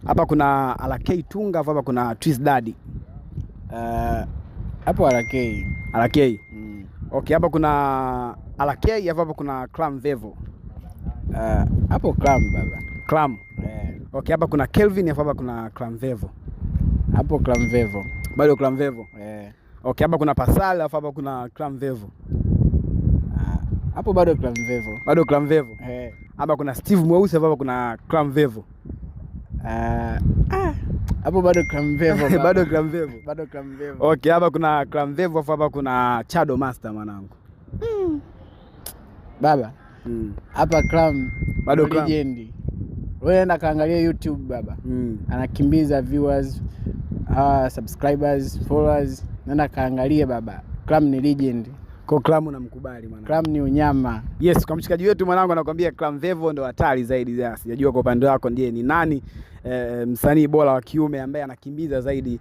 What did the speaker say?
Hapa kuna RK Tunga, hapa kuna Twist Daddy. Hapo RK. RK. Okay, hapa kuna RK, hapa kuna Clam Vevo. Hapo Clam baba. Clam. Okay, hapa kuna Kelvin, hapa kuna Clam Vevo. Hapo Clam Vevo. Bado Clam Vevo. Okay, hapa kuna Pasal, hapa kuna Clam Vevo. Hapo bado Clam Vevo. Bado Clam Vevo. Hapa kuna Steve Mweusi, hapa kuna Clam Vevo. Hapo bado Clam Vevo. Bado Clam Vevo. Bado Clam Vevo. Okay, hapa kuna Clam Vevo, hapa kuna Chado Master mwanangu. Baba. Hapa Clam bado Clam. Legend. Wewe enda kaangalia YouTube baba. Anakimbiza viewers, subscribers, followers. Nenda kaangalia baba. Clam ni legend. Kwa Clam unamkubali mwanangu. Clam ni unyama. Yes, kwa mshikaji wetu mwanangu anakuambia Clam Vevo ndo hatari zaidi. Sijajua kwa upande wako ndiye ni nani msanii bora wa kiume ambaye anakimbiza zaidi.